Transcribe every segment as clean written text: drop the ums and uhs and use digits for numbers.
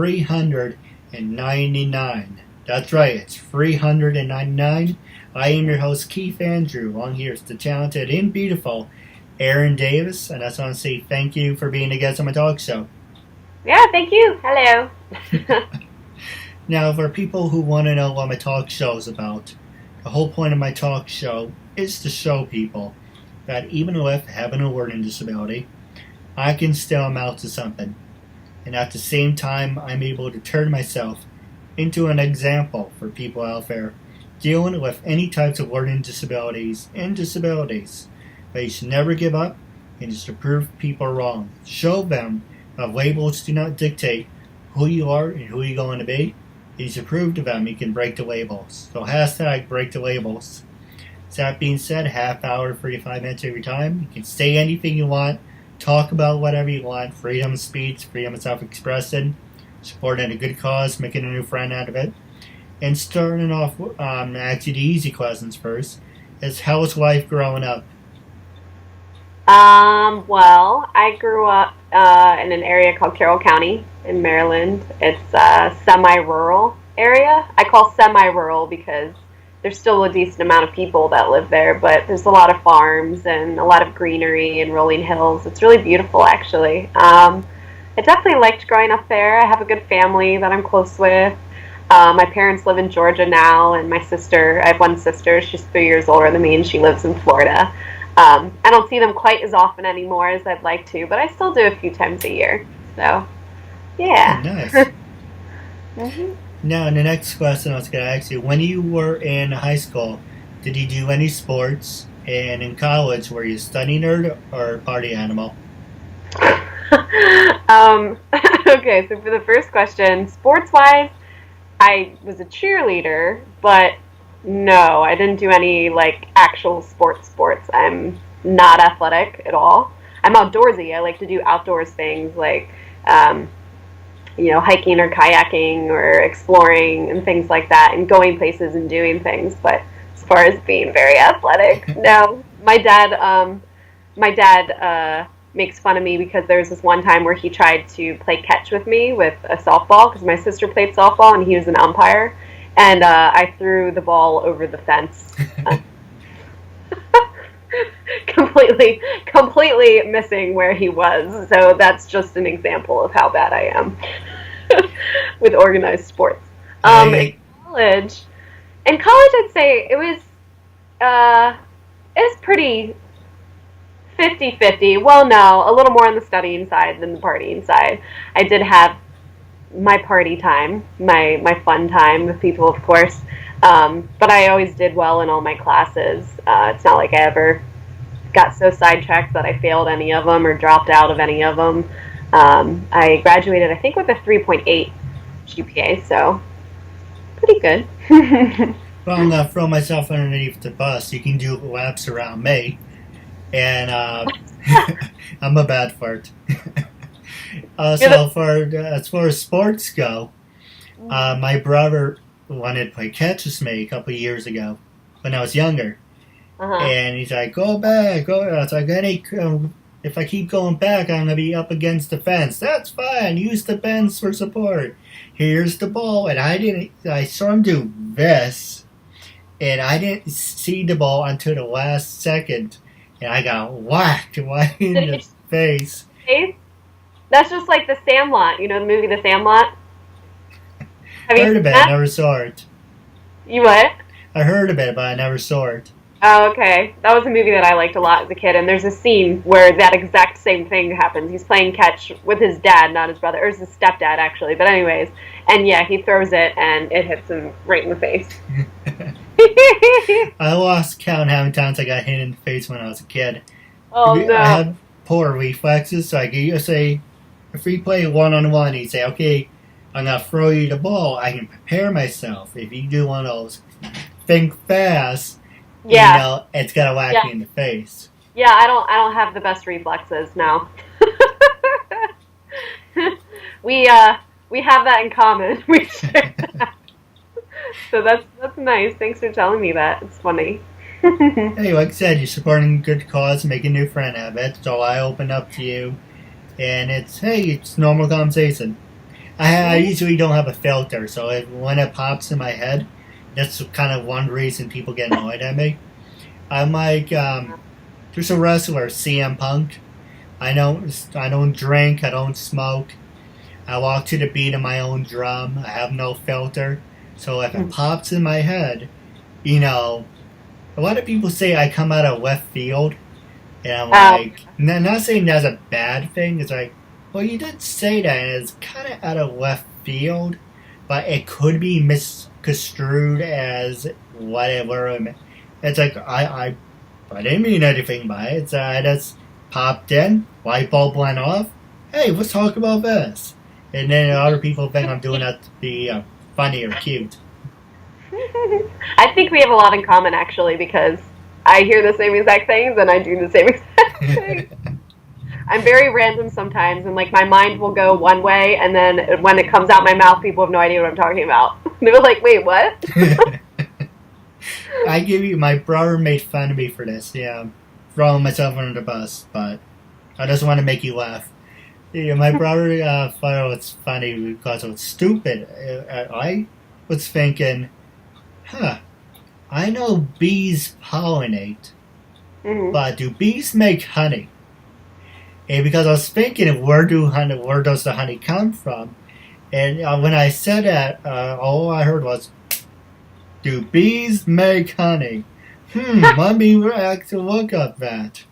399. That's right, it's 399. I am your host, Keith Andrew. Along here is the talented and beautiful Erin Davis, and I just want to say thank you for being a guest on my talk show. Yeah, thank you. Hello. Now, for people who want to know what my talk show is about, the whole point of my talk show is to show people that even with having a learning disability, I can still amount to something. And at the same time, I'm able to turn myself into an example for people out there dealing with any types of learning disabilities and disabilities. But you should never give up and just to prove people wrong. Show them that labels do not dictate who you are and who you're going to be. You should prove to them you can break the labels. So hashtag break the labels. So that being said, half hour, 45 minutes every time. You can say anything you want, talk about whatever you want, freedom of speech, freedom of self-expression, supporting a good cause, making a new friend out of it. And starting off, actually the easy questions first, is how's life growing up? Well, I grew up in an area called Carroll County in Maryland. It's a semi-rural area. I call semi-rural because there's still a decent amount of people that live there, but there's a lot of farms and a lot of greenery and rolling hills. It's really beautiful, actually. I definitely liked growing up there. I have a good family that I'm close with. My parents live in Georgia now, and my sister, I have one sister, she's 3 years older than me, and she lives in Florida. I don't see them quite as often anymore as I'd like to, but I still do a few times a year. So, yeah. Oh, nice. Mm-hmm. Now, the next question I was going to ask you, when you were in high school, did you do any sports? And in college, were you a study nerd or party animal? Okay, so for the first question, sports-wise, I was a cheerleader, but no, I didn't do any, actual sports. I'm not athletic at all. I'm outdoorsy. I like to do outdoors things like, hiking or kayaking or exploring and things like that and going places and doing things. But as far as being very athletic, no. My dad makes fun of me because there was this one time where he tried to play catch with me with a softball because my sister played softball and he was an umpire. And I threw the ball over the fence. completely missing where he was. So that's just an example of how bad I am with organized sports. In college, I'd say it was pretty 50-50. Well, no, a little more on the studying side than the partying side. I did have my party time, my fun time with people, of course. But I always did well in all my classes. It's not like I ever got so sidetracked that I failed any of them or dropped out of any of them. I graduated, I think, with a 3.8 GPA, so pretty good. Well, I'm going to throw myself underneath the bus. You can do laps around me, and I'm a bad fart. So as far as sports go, my brother wanted to play catch with me a couple of years ago when I was younger. Uh-huh. And he's like, go back. I was like, if I keep going back, I'm going to be up against the fence. That's fine. Use the fence for support. Here's the ball. And I saw him do this, and I didn't see the ball until the last second. And I got whacked right in the face. That's just like The Sandlot. You know the movie The Sandlot? Have you heard of it, I never saw it. You what? I heard of it, but I never saw it. Oh, okay. That was a movie that I liked a lot as a kid, and there's a scene where that exact same thing happens. He's playing catch with his dad, not his brother, or his stepdad, actually. But anyways, and yeah, he throws it, and it hits him right in the face. I lost count how many times I got hit in the face when I was a kid. Oh, no. I had poor reflexes, so I could say, if we play one-on-one, he'd say, okay, I'm going to throw you the ball. I can prepare myself. If you do one of those, think fast, it's going to whack me in the face. Yeah, I don't have the best reflexes now. We have that in common. We share that. So that's nice. Thanks for telling me that. It's funny. Hey, like I said, you're supporting a good cause, making a new friend out of it. So I open up to you, and it's normal conversation. I usually don't have a filter, so when it pops in my head, that's kind of one reason people get annoyed at me. I'm like, there's a wrestler, CM Punk. I don't drink. I don't smoke. I walk to the beat of my own drum. I have no filter. So if it pops in my head, you know, a lot of people say I come out of left field. And I'm like, not saying that's a bad thing. It's like, well, you did say that, and it's kind of out of left field, but it could be misconstrued as whatever. It's like, I didn't mean anything by it. I just popped in, light bulb went off. Hey, let's talk about this. And then other people think I'm doing that to be funny or cute. I think we have a lot in common, actually, because I hear the same exact things and I do the same exact things. I'm very random sometimes, and like my mind will go one way, and then when it comes out my mouth, people have no idea what I'm talking about. They're like, "Wait, what?" My brother made fun of me for this. Yeah, throwing myself under the bus, but I just want to make you laugh. Yeah, my brother thought it was funny because it was stupid. I was thinking, I know bees pollinate, but do bees make honey? And because I was thinking, where does the honey come from? And when I said that, all I heard was, do bees make honey? Let me look up that.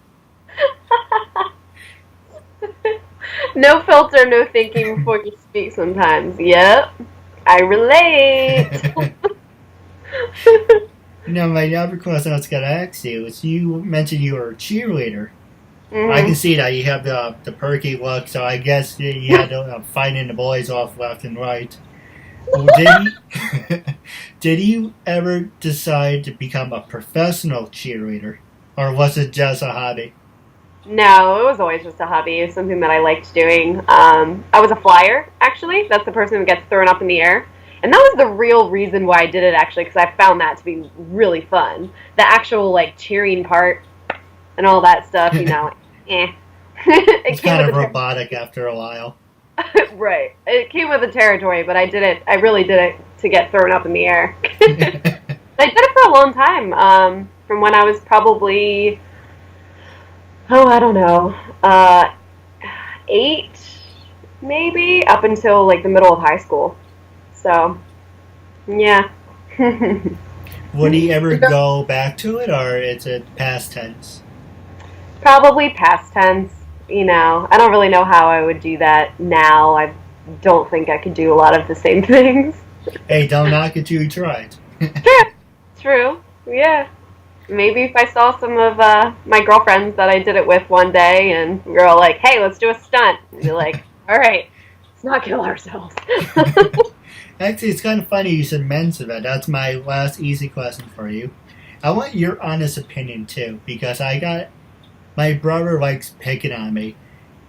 No filter, no thinking before you speak sometimes. Yep, I relate. My other question I was going to ask you is, you mentioned you were a cheerleader. I can see that you have the perky look, so I guess you had to fighting the boys off left and right. Did you ever decide to become a professional cheerleader, or was it just a hobby? No, it was always just a hobby. It was something that I liked doing. I was a flyer, actually. That's the person who gets thrown up in the air. And that was the real reason why I did it, actually, because I found that to be really fun. The actual, like, cheering part and all that stuff, It's kind of robotic after a while. Right. It came with the territory, but I really did it to get thrown up in the air. I did it for a long time, from when I was probably, I don't know, 8, maybe, up until, like, the middle of high school. So, yeah. Would he ever go back to it, or is it past tense? Probably past tense. I don't really know how I would do that now. I don't think I could do a lot of the same things. Hey, don't knock it till you tried. True. Yeah. Maybe if I saw some of my girlfriends that I did it with one day, and we were all like, "Hey, let's do a stunt," and be like, "All right, let's not kill ourselves." Actually, it's kind of funny you said men's event. That's my last easy question for you. I want your honest opinion too, because my brother likes picking on me,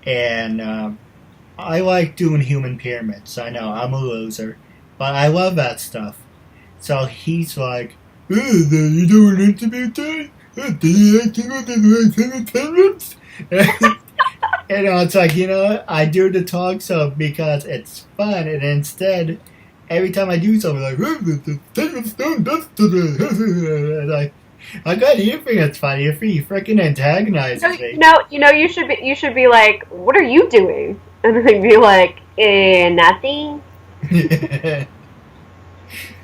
and I like doing human pyramids. I know, I'm a loser, but I love that stuff. So he's like, you do an interview day? Do you like to go to the human pyramids? And it's like, I do the talk show because it's fun, and instead, every time I do something, like, like, I got you think it's funny if you freaking antagonize me. You should be like, "What are you doing?" And then be like, "Nothing."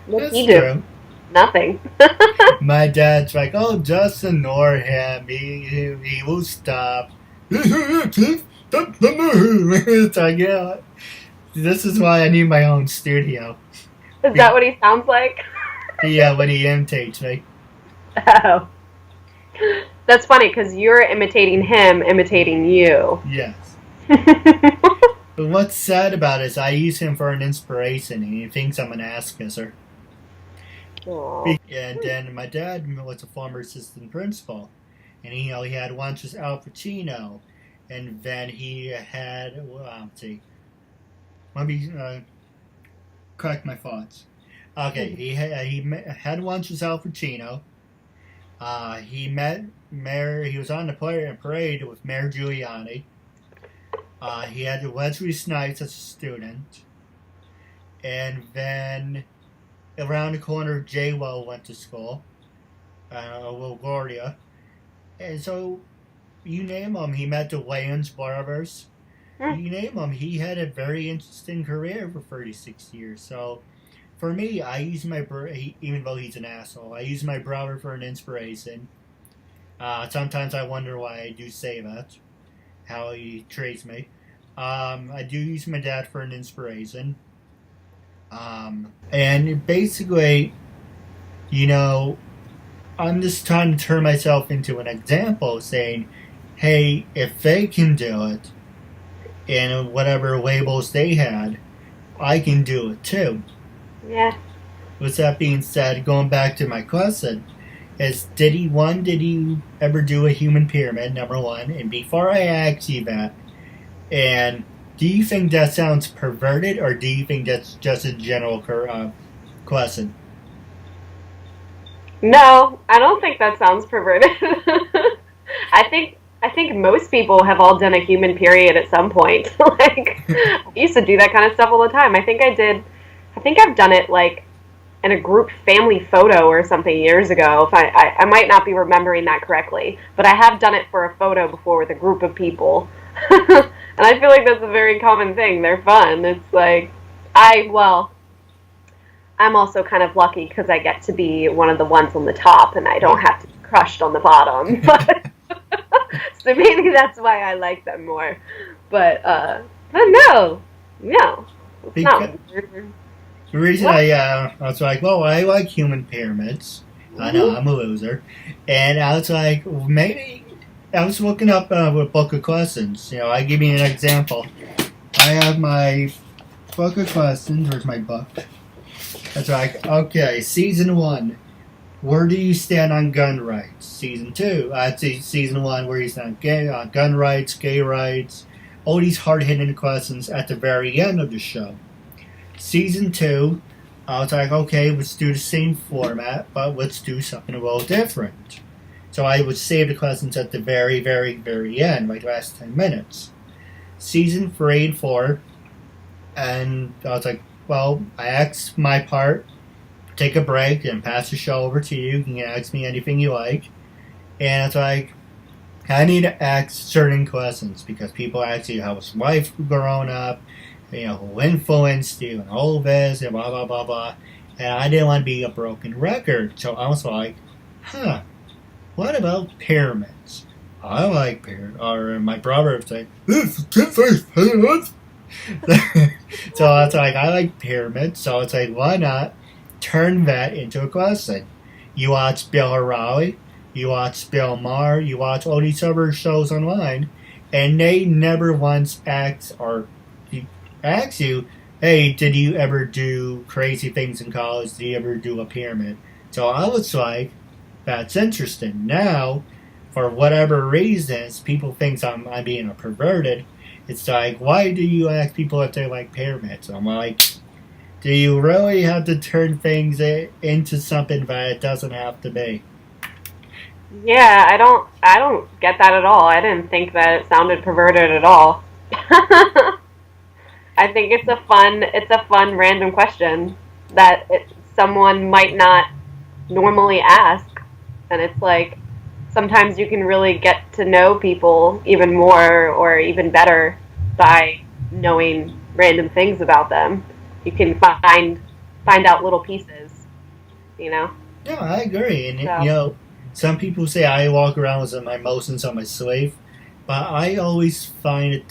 What's he doing? Nothing. My dad's like, "Oh, just ignore him. He will stop." It's like, yeah, this is why I need my own studio. Is that what he sounds like? Yeah, when he imitates me. Oh. That's funny, because you're imitating him, imitating you. Yes. But what's sad about it is I use him for an inspiration, and he thinks I'm an ass-kisser. And then my dad was a former assistant principal, and he had lunches Al Pacino, and then he had, let me correct my thoughts. Okay, he had lunch with Al Pacino. He met Mayor. He was on the parade with Mayor Giuliani. He had Wesley Snipes as a student. And then around the corner, J-Well went to school. LaGuardia. And so, you name him, he met the Wayans brothers. You name him, he had a very interesting career for 36 years. So, for me, I use my even though he's an asshole, I use my brother for an inspiration. Sometimes I wonder why I do say that, how he treats me. I do use my dad for an inspiration. And basically, you know, I'm just trying to turn myself into an example, saying, hey, if they can do it, in whatever labels they had, I can do it too. Yeah. With that being said, going back to my question, is did you ever do a human pyramid, number one? And before I ask you that, and do you think that sounds perverted, or do you think that's just a general question? No, I don't think that sounds perverted. I think most people have all done a human period at some point. Like, I used to do that kind of stuff all the time. I think I've done it, like, in a group family photo or something years ago. If I might not be remembering that correctly, but I have done it for a photo before with a group of people. And I feel like that's a very common thing. They're fun. It's like, I'm also kind of lucky because I get to be one of the ones on the top and I don't have to be crushed on the bottom. So maybe that's why I like them more. But no. It's not. The reason I was like, well, I like human pyramids. I know, I'm a loser. And I was like, maybe, I was looking up a book of questions. You know, I give you an example. I have my book of questions. Where's my book? It's like, okay, season 1. Where do you stand on gun rights? Season 2. I'd say season 1, where you stand on gun rights, gay rights, all these hard-hitting questions at the very end of the show. Season 2, I was like, okay, let's do the same format, but let's do something a little different. So I would save the questions at the very, very, very end, like the last 10 minutes. Season 3 and 4, and I was like, well, I asked my part, take a break, and pass the show over to you. You can ask me anything you like. And it's like, I need to ask certain questions, because people ask you how was life growing up, you know, who influenced you, and all this, and blah, blah, blah, blah. And I didn't want to be a broken record. So I was like, what about pyramids? I like pyramids. Or my brother would say, pyramids. So I was like, I like pyramids. So it's like, why not turn that into a question? You watch Bill O'Reilly, you watch Bill Maher, you watch all these other shows online, and they never once ask you, hey, did you ever do crazy things in college? Did you ever do a pyramid? So I was like, that's interesting. Now, for whatever reasons, people think I'm being a perverted. It's like, why do you ask people if they like pyramids? I'm like, do you really have to turn things into something that it doesn't have to be? Yeah, I don't get that at all. I didn't think that it sounded perverted at all. I think it's a fun random question that someone might not normally ask, and it's like sometimes you can really get to know people even more or even better by knowing random things about them. You can find out little pieces, you know. Yeah, I agree, and so, you know, some people say I walk around with my emotions on my sleeve, but I always find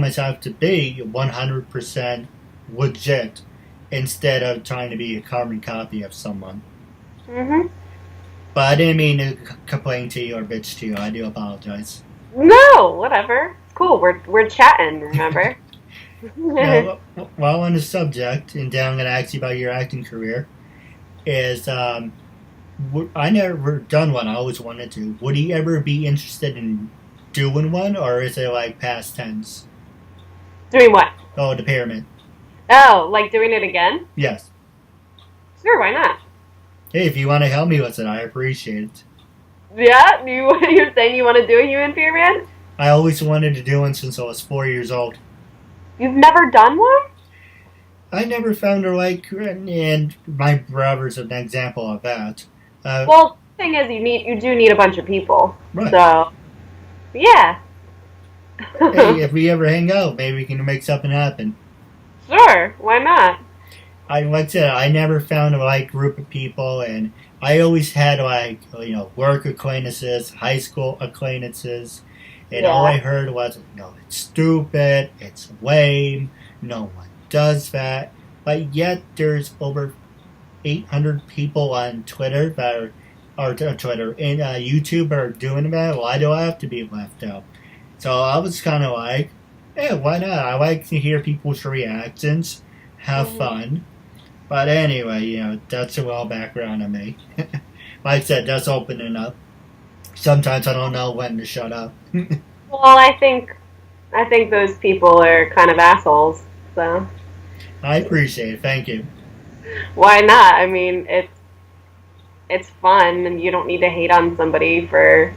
myself to be 100% legit instead of trying to be a carbon copy of someone. Mm-hmm. But I didn't mean to complain to you or bitch to you. I do apologize. No, whatever. It's cool. We're chatting, remember? Now, while on the subject, and then I'm going to ask you about your acting career, is I never done one. I always wanted to. Would you ever be interested in doing one, or is it like past tense? Doing what? Oh, the pyramid. Oh, like doing it again? Yes. Sure, why not? Hey, if you want to help me with it, I appreciate it. Yeah? You're saying you want to do a human pyramid? I always wanted to do one since I was 4 years old. You've never done one? I never found her like, and my brother's an example of that. Well, the thing is, you do need a bunch of people. Right. So, yeah. Hey, if we ever hang out, maybe we can make something happen. Sure, why not? Like I said, I never found a like group of people, and I always had like work acquaintances, high school acquaintances, and all I Yeah. heard was it's stupid, it's lame, no one does that. But yet there's over 800 people on Twitter that or Twitter and YouTube are doing that. Why do I have to be left out? So I was kind of like, yeah, why not? I like to hear people's reactions, have fun. But anyway, that's a well background on me. Like I said, that's opening up. Sometimes I don't know when to shut up. Well, I think those people are kind of assholes. So I appreciate it. Thank you. why not? I mean, it's fun, and you don't need to hate on somebody for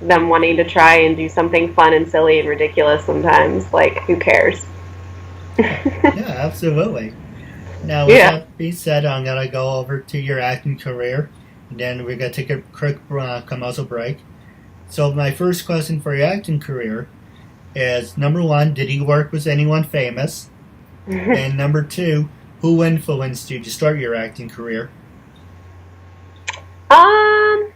them wanting to try and do something fun and silly and ridiculous sometimes. Like, who cares? Yeah, absolutely. Now, with Yeah. that being said, I'm going to go over to your acting career, and then we're going to take a quick commercial break. So, my first question for your acting career is, number one, did you work with anyone famous? And number two, who influenced you to start your acting career? um.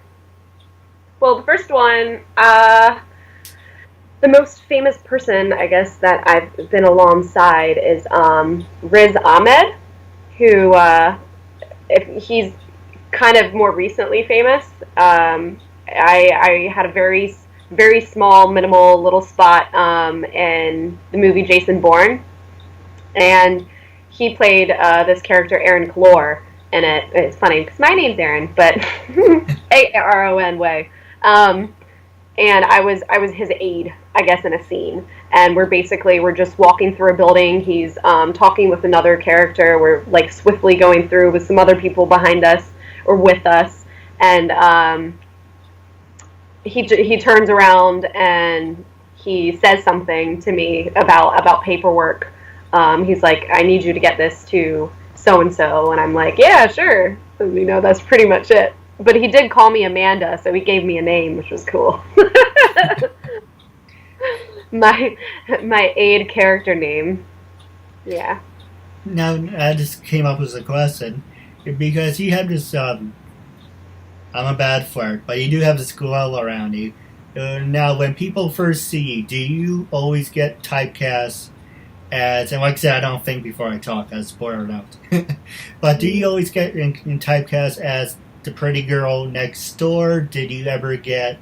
Well, the first one, the most famous person, I guess, that I've been alongside is Riz Ahmed, who if he's kind of more recently famous. I had a very small, minimal little spot in the movie Jason Bourne, and he played this character Aaron Kalor in it. It's funny because my name's Aaron, but Aron way. And I was his aide, I guess, in a scene. And we're just walking through a building. He's talking with another character. We're like swiftly going through with some other people behind us or with us, and he turns around and he says something to me about paperwork. He's like, "I need you to get this to so and so," and I'm like, "Yeah, sure." And, that's pretty much it. But he did call me Amanda, so he gave me a name, which was cool. my aide character name. Yeah. Now, I just came up with a question because you have this. I'm a bad flirt, but you do have this glow around you. Now, when people first see you, do you always get typecast as? And like I said, I don't think before I talk. I spoil it out. But do you always get in typecast as the pretty girl next door? Did you ever get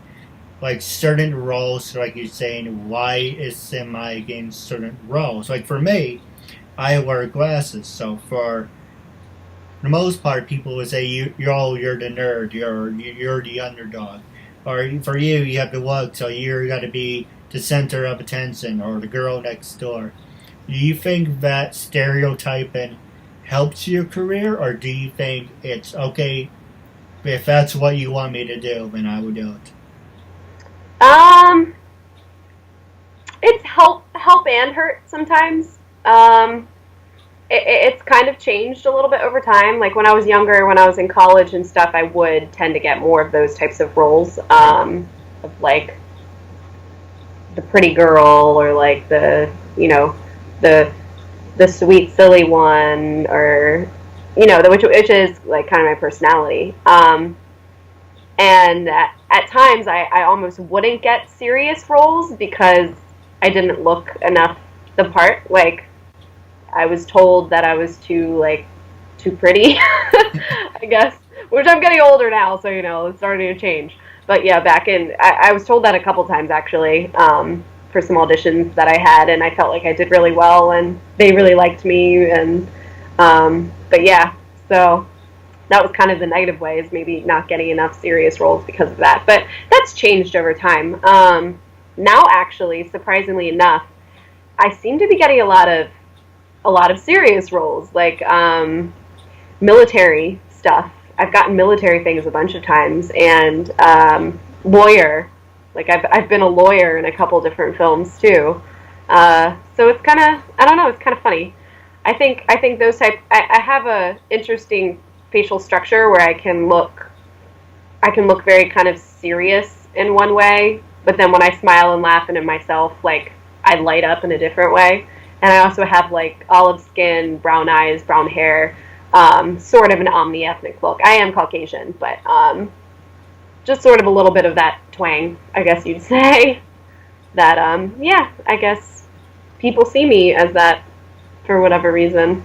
like certain roles, like you're saying, why is I getting certain roles? Like for me, I wear glasses, so for the most part, people would say you're the nerd, you're the underdog, or for you have to look, so you're got to be the center of attention, or the girl next door. Do you think that stereotyping helps your career, or do you think it's okay if that's what you want me to do, then I will do it? It's help and hurt sometimes. It's kind of changed a little bit over time. Like when I was younger, when I was in college and stuff, I would tend to get more of those types of roles, of like the pretty girl or like the the sweet silly one, or which is like kind of my personality. And at times I almost wouldn't get serious roles because I didn't look enough the part. Like I was told that I was too pretty, I guess. Which I'm getting older now, so it's starting to change. But yeah, I was told that a couple times actually, for some auditions that I had, and I felt like I did really well, and they really liked me, and but yeah, so that was kind of the negative way, is maybe not getting enough serious roles because of that. But that's changed over time. Now, actually, surprisingly enough, I seem to be getting a lot of serious roles, like military stuff. I've gotten military things a bunch of times, and lawyer. Like I've been a lawyer in a couple different films too. So it's kind of, I don't know, it's kind of funny. I think those type. I have a interesting facial structure where I can look very kind of serious in one way, but then when I smile and laugh into myself, like I light up in a different way. And I also have like olive skin, brown eyes, brown hair, sort of an omni-ethnic look. I am Caucasian, but just sort of a little bit of that twang, I guess you'd say. That yeah, I guess people see me as that for whatever reason.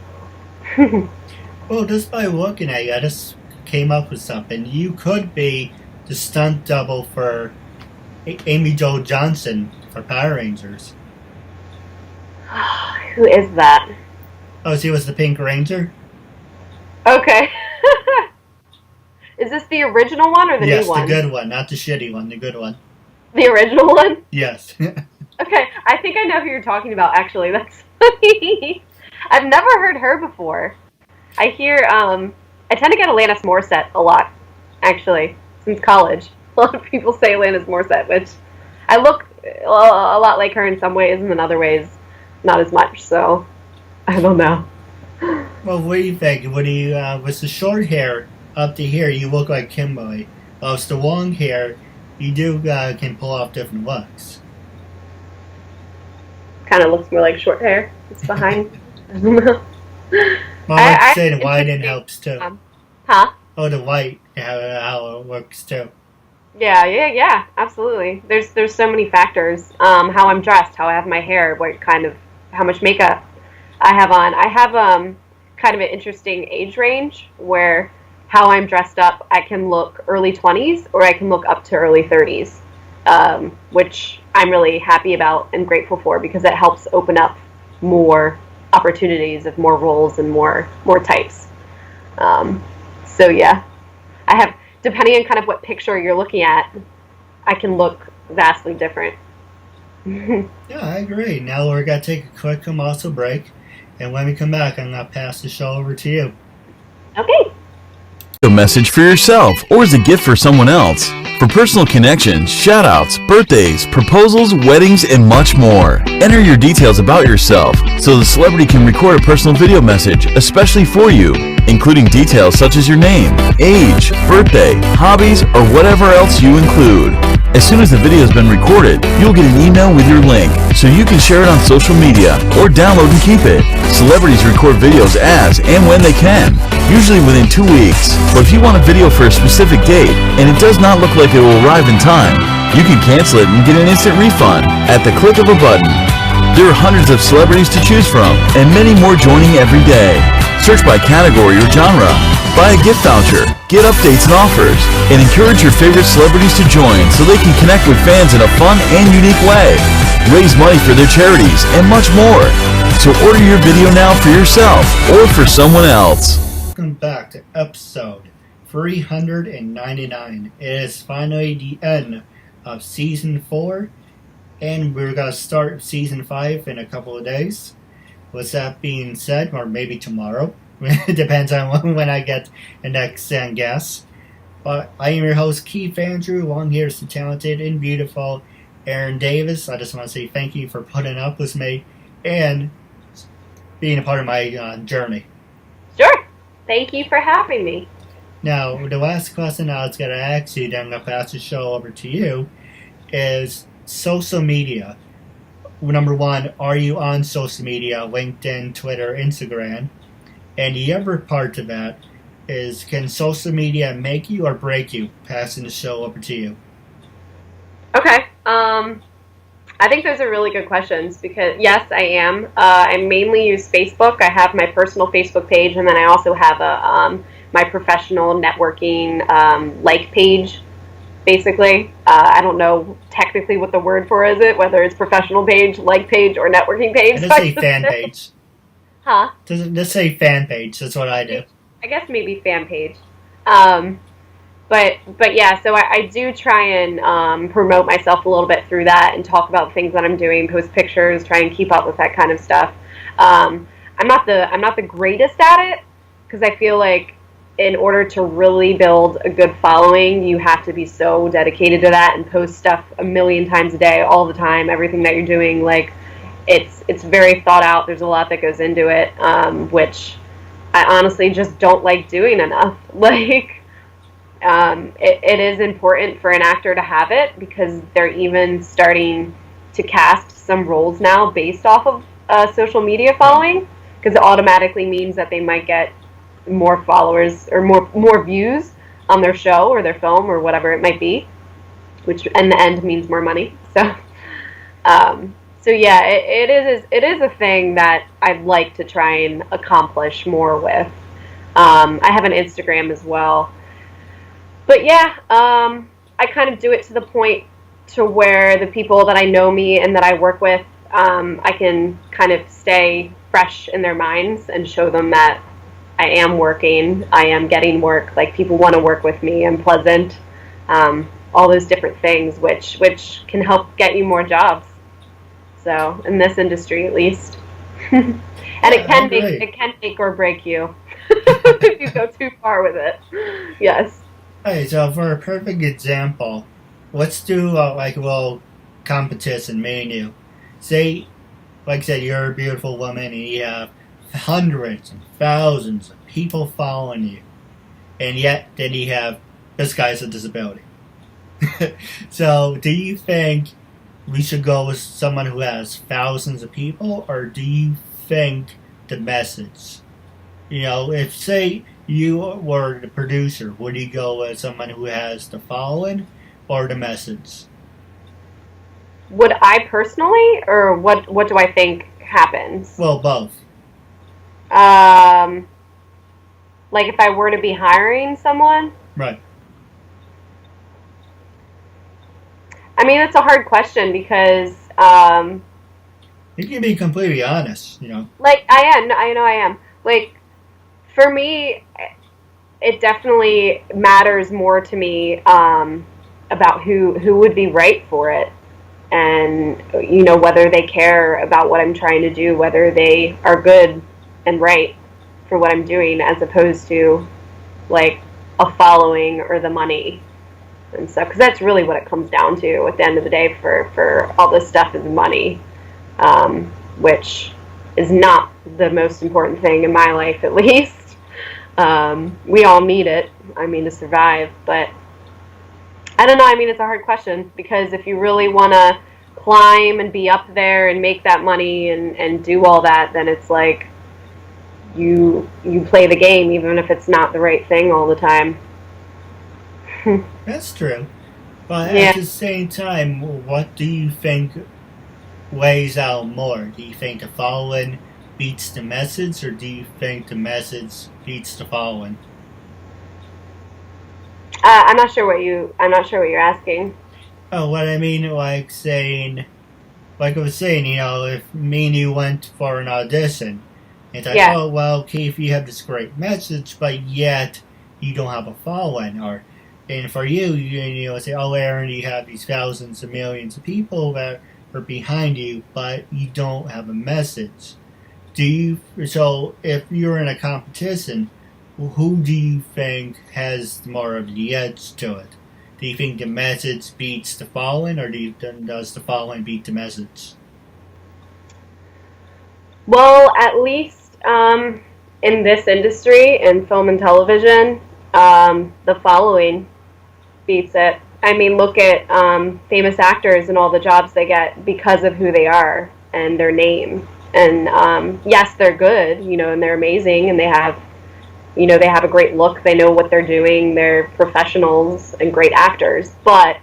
Well, just by looking at you, I just came up with something. You could be the stunt double for Amy Jo Johnson for Power Rangers. Who is that? Oh, she was the Pink Ranger? Okay. Is this the original one or the new one? Yes, the good one, not the shitty one, the good one. The original one? Yes. Okay, I think I know who you're talking about, actually. That's funny. I've never heard her before. I hear, I tend to get Alanis Morissette a lot, actually, since college. A lot of people say Alanis Morissette, which I look a lot like her in some ways, and in other ways, not as much, so I don't know. Well, what do you think? What do you, with the short hair up to here, you look like Kimberly. With the long hair, you do can pull off different looks. Kind of looks more like short hair. It's behind. I don't know. Well, I like to say the white helps too. Huh? Oh, the white, how it works too. Yeah, absolutely. There's so many factors. How I'm dressed, how I have my hair, what kind of, how much makeup I have on. I have kind of an interesting age range where how I'm dressed up, I can look early 20s or I can look up to early 30s, which I'm really happy about and grateful for because it helps open up more opportunities of more roles and more types. So yeah, I have, depending on kind of what picture you're looking at, I can look vastly different. Yeah, I agree. Now we're going to take a quick commercial break, and when we come back, I'm going to pass the show over to you. Okay. A message for yourself or as a gift for someone else. For personal connections, shout-outs, birthdays, proposals, weddings, and much more. Enter your details about yourself so the celebrity can record a personal video message especially for you, including details such as your name, age, birthday, hobbies, or whatever else you include. As soon as the video has been recorded, you'll get an email with your link so you can share it on social media or download and keep it. Celebrities record videos as and when they can, usually within 2 weeks. But if you want a video for a specific date and it does not look like it will arrive in time, you can cancel it and get an instant refund at the click of a button. There are hundreds of celebrities to choose from and many more joining every day. Search by category or genre, buy a gift voucher, get updates and offers, and encourage your favorite celebrities to join so they can connect with fans in a fun and unique way. Raise money for their charities and much more. So order your video now for yourself or for someone else. Welcome back to episode 399. It is finally the end of season 4, and we're going to start season 5 in a couple of days. With that being said, or maybe tomorrow, it depends on when I get the next guest. But I am your host, Keith Andrew. Along here is the talented and beautiful Erin Davis. I just want to say thank you for putting up with me and being a part of my journey. Sure. Thank you for having me. Now, the last question I was going to ask you, then I'm going to pass the show over to you, is social media. Number one, are you on social media, LinkedIn, Twitter, Instagram? And the other part to that is, can social media make you or break you? Passing the show over to you. Okay. I think those are really good questions because, yes, I am. I mainly use Facebook. I have my personal Facebook page, and then I also have my professional networking page, basically. I don't know technically what the word for is it, whether it's professional page, page, or networking page. Just say fan page. Huh? Just say fan page. That's what I do. I guess maybe fan page. But yeah, so I do try and promote myself a little bit through that and talk about things that I'm doing, post pictures, try and keep up with that kind of stuff. I'm not the greatest at it because I feel like in order to really build a good following, you have to be so dedicated to that and post stuff a million times a day, all the time, everything that you're doing, it's very thought out. There's a lot that goes into it, which I honestly just don't like doing enough. Like, it is important for an actor to have it, because they're even starting to cast some roles now based off of social media following, because it automatically means that they might get more followers or more views on their show or their film or whatever it might be, which in the end means more money. So so yeah, it is a thing that I'd like to try and accomplish more with. I have an Instagram as well, but yeah, I kind of do it to the point to where the people that I know me and that I work with, I can kind of stay fresh in their minds and show them that I am working, I am getting work, like people want to work with me, I'm pleasant, all those different things, which can help get you more jobs. So in this industry, at least, and it can make or break you if you go too far with it. Yes. Hey, so for a perfect example, let's do like a little competition, me and you. Say, like I said, you're a beautiful woman and you have hundreds and thousands of people following you, and yet then you have this guy's a disability. So, do you think we should go with someone who has thousands of people, or do you think the message? You know, if say you were the producer, would you go with someone who has the following or the message? Would I personally, or what do I think happens? Well, both. Like if I were to be hiring someone? Right. I mean, it's a hard question because, you can be completely honest, you know. Like, I know I am. Like, for me, it definitely matters more to me, about who would be right for it. And, you know, whether they care about what I'm trying to do, whether they are good and right for what I'm doing, as opposed to, like, a following or the money and stuff. Because that's really what it comes down to at the end of the day for all this stuff is money, which is not the most important thing in my life, at least. We all need it, I mean, to survive, but I don't know. I mean, it's a hard question, because if you really want to climb and be up there and make that money and do all that, then it's like you play the game, even if it's not the right thing all the time. That's true. But Yeah. at the same time, what do you think weighs out more? Do you think the following beats the message, or do you think the message beats the following? I'm not sure what you're asking. Oh, what I mean, like I was saying, you know, if me and you went for an audition, it's like, Yeah. oh, well, Keith, you have this great message, but yet you don't have a following. And for you know, say, oh, Aaron, you have these thousands of millions of people that are behind you, but you don't have a message. So if you're in a competition, who do you think has more of the edge to it? Do you think the message beats the following, or does the following beat the message? Well, at least in this industry, in film and television, the following beats it. I mean, look at famous actors and all the jobs they get because of who they are and their name. And yes, they're good, you know, and they're amazing, and they have a great look, they know what they're doing, they're professionals and great actors, but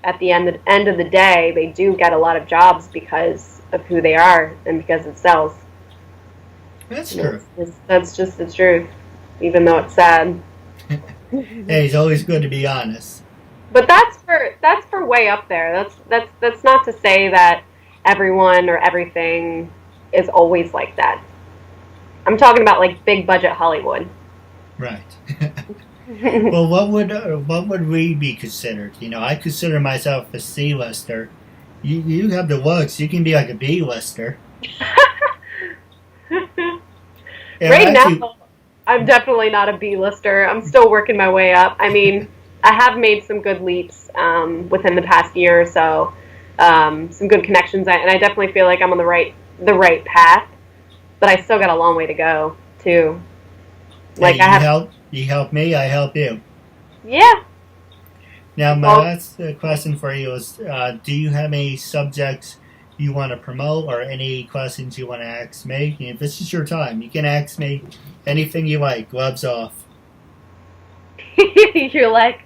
at the end of the day, they do get a lot of jobs because of who they are and because it sells. That's true. That's just the truth, even though it's sad. Hey, it's always good to be honest. But that's for way up there. That's not to say that everyone or everything is always like that. I'm talking about like big budget Hollywood. Right. Well, what would we be considered? You know, I consider myself a C-lister. You have the looks. You can be like a B-lister. Right now, I'm definitely not a B-lister. I'm still working my way up. I mean, I have made some good leaps within the past year or so. some good connections, and I definitely feel like I'm on the right path. But I still got a long way to go too. Like you help me, I help you. Yeah. Now, my last question for you is: do you have any subjects you want to promote, or any questions you want to ask me? If this is your time, you can ask me anything you like. Gloves off. You're like,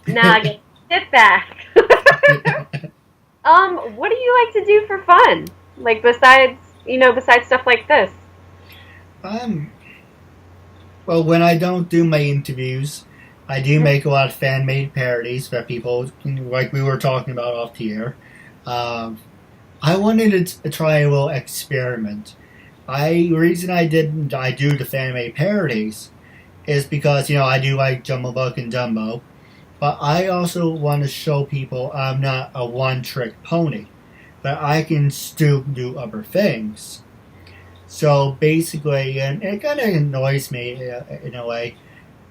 nah, sit back. What do you like to do for fun? Like besides stuff like this? Well, when I don't do my interviews, I do make a lot of fan-made parodies for people, like we were talking about off the air. I wanted to try a little experiment. The reason I do the fan-made parodies is because, I do like Jumbo Book and Dumbo, but I also want to show people I'm not a one-trick pony, but I can still do other things. So basically, and it kind of annoys me in a way,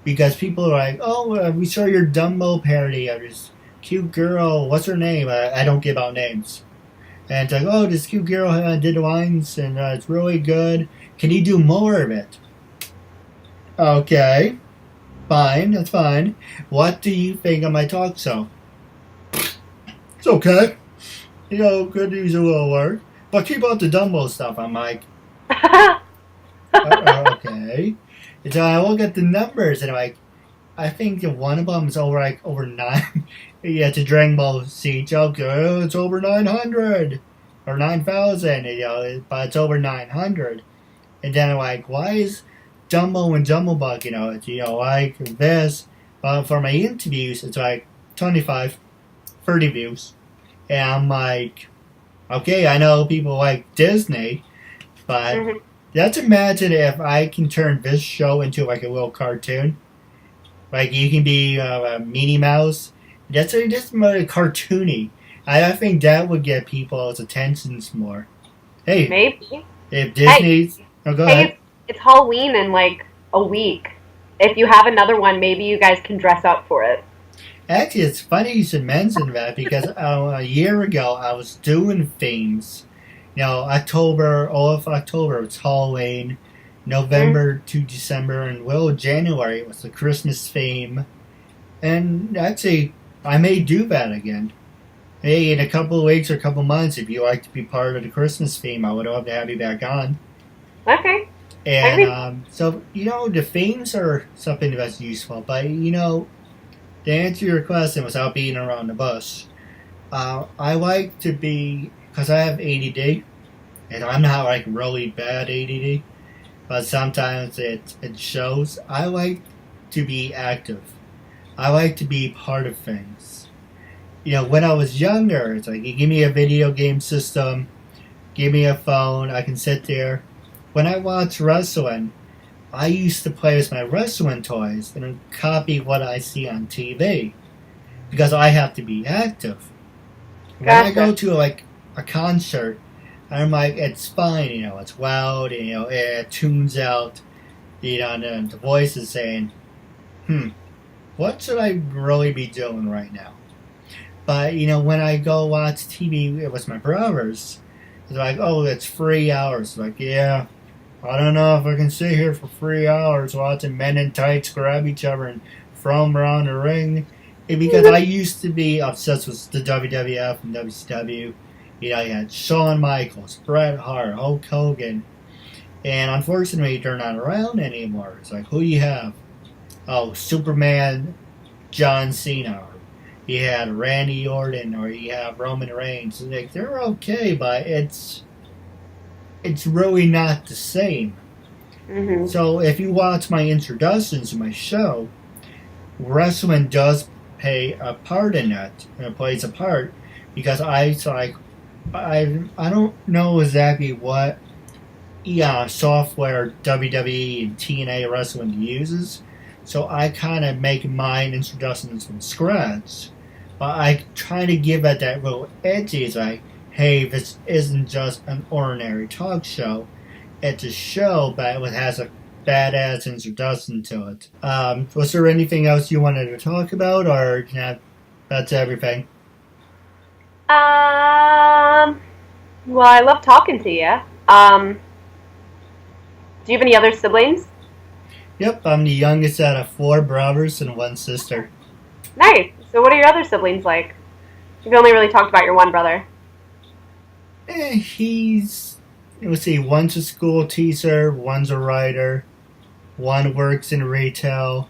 because people are like, oh, we saw your Dumbo parody of this cute girl, what's her name? I don't give out names. And it's like, oh, this cute girl did lines, and it's really good. Can you do more of it? Okay, fine, that's fine. What do you think of my talk show? It's okay. Could use a little work. But keep out the Dumbo stuff. I'm like, okay. And so I look at the numbers, and I think that one of them is over 9. Yeah, to Dragon Ball Z joke, it's over 900 or 9,000. But it's over 900. And then I'm like, why is Dumbo and Jumblebug, it's like this? For my interviews, it's like 25, 30 views, and I'm like, okay, I know people like Disney, but let's imagine if I can turn this show into like a little cartoon. Like you can be Minnie Mouse. That's just more cartoony. I think that would get people's attentions more. Hey, maybe if Disney's, go ahead. It's Halloween in like a week. If you have another one, maybe you guys can dress up for it. Actually, it's funny you should mention that, because a year ago I was doing themes. October, all of October it's Halloween. November to December and January was the Christmas theme. And actually, I may do that again. Hey, in a couple of weeks or a couple of months, if you like to be part of the Christmas theme, I would love to have you back on. Okay. And so, the themes are something that's useful. But, to answer your question without beating around the bush, I like to be, because I have ADD, and I'm not like really bad ADD, but sometimes it shows. I like to be active. I like to be part of things. When I was younger, it's like, you give me a video game system, give me a phone, I can sit there. When I watch wrestling, I used to play with my wrestling toys and copy what I see on TV, because I have to be active. When I go to like a concert, I'm like, it's fine, it's loud, it tunes out, and the voice is saying, what should I really be doing right now? But, when I go watch TV with my brothers, it's like, oh, it's 3 hours. Like, yeah, I don't know if I can sit here for 3 hours watching men in tights grab each other and throw them around the ring. Because I used to be obsessed with the WWF and WCW. You had Shawn Michaels, Bret Hart, Hulk Hogan. And unfortunately, they're not around anymore. It's like, who do you have? Oh, Superman, John Cena. Or you had Randy Orton, or you have Roman Reigns. Like, they're okay, but it's really not the same. So if you watch my introductions to my show, wrestling does play a part in that. It plays a part, because I don't know exactly what software WWE and TNA Wrestling uses, so I kind of make mine introductions from scratch. But I try to give it that little edgy. It's like, hey, this isn't just an ordinary talk show. It's a show, but it has a badass introduction to it. Was there anything else you wanted to talk about, or that's everything? Well, I love talking to you. Do you have any other siblings? Yep, I'm the youngest out of 4 brothers and 1 sister. Nice. So what are your other siblings like? You've only really talked about your one brother. Let's see, one's a school teacher, one's a writer, one works in retail,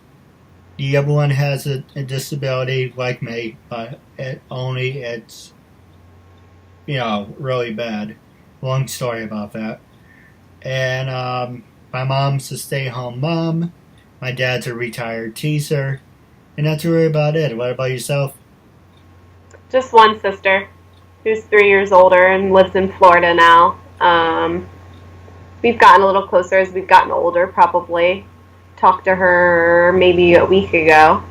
the other one has a disability like me, but it's, really bad. Long story about that. And my mom's a stay-at-home mom, my dad's a retired teacher, and that's really about it. What about yourself? Just one sister, who's 3 years older and lives in Florida now. We've gotten a little closer as we've gotten older, probably. Talked to her maybe a week ago.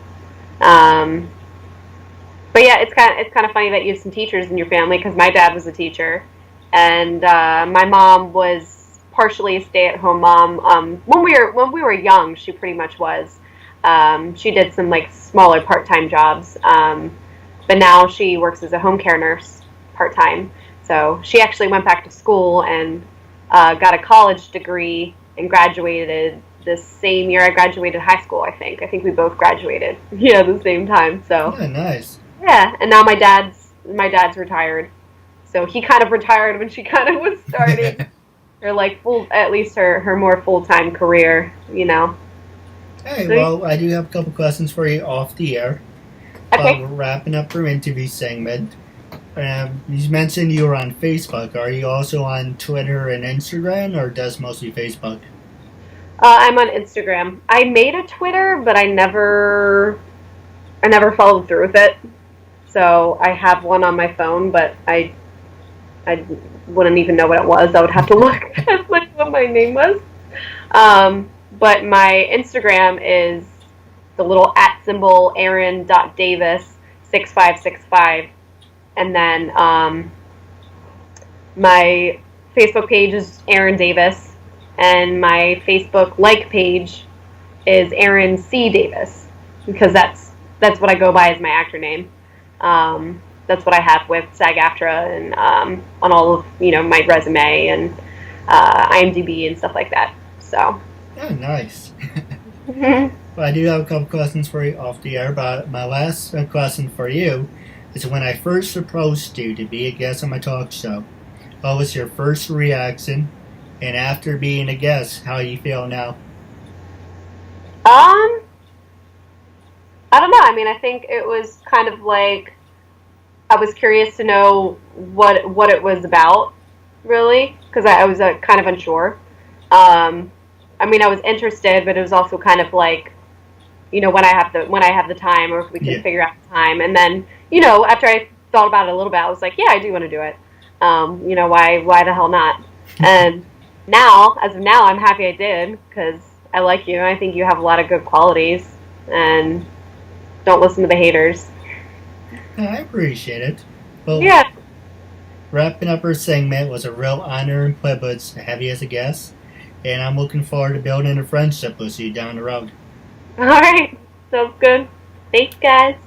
But yeah, it's kind of funny that you have some teachers in your family, because my dad was a teacher, and my mom was partially a stay-at-home mom. When we were young, she pretty much was. She did some like smaller part-time jobs, but now she works as a home care nurse part-time. So she actually went back to school and got a college degree and graduated the same year I graduated high school. I think we both graduated, the same time. So Yeah, nice. yeah, and now my dad's retired. So he kind of retired when she kind of was starting her like at least her more full-time career. Hey, well, I do have a couple questions for you off the air. Okay. We're wrapping up our interview segment. You mentioned you were on Facebook. Are you also on Twitter and Instagram, or does mostly Facebook? I'm on Instagram. I made a Twitter, but I never followed through with it. So I have one on my phone, but I wouldn't even know what it was. I would have to look at like what my name was. But my Instagram is the little @ Erin.Davis6565, and then my Facebook page is Erin Davis, and my Facebook like page is Erin C Davis, because that's what I go by as my actor name. That's what I have with SAG-AFTRA and on all of my resume and IMDb and stuff like that. So. Oh, nice. Well, I do have a couple questions for you off the air, but my last question for you is, when I first approached you to be a guest on my talk show, what was your first reaction? And after being a guest, how you feel now? I don't know. I mean, I think it was kind of like I was curious to know what it was about, really, because I was kind of unsure. I mean, I was interested, but it was also kind of like, when I have the time, or if we can figure out the time. And then, after I thought about it a little bit, I was like, yeah, I do want to do it. Why the hell not? And as of now, I'm happy I did, because I like you. I think you have a lot of good qualities, and don't listen to the haters. I appreciate it. Well, Yeah. wrapping up our segment was a real honor and privilege to have you as a guest, and I'm looking forward to building a friendship with you down the road. All right. Sounds good. Thanks, guys.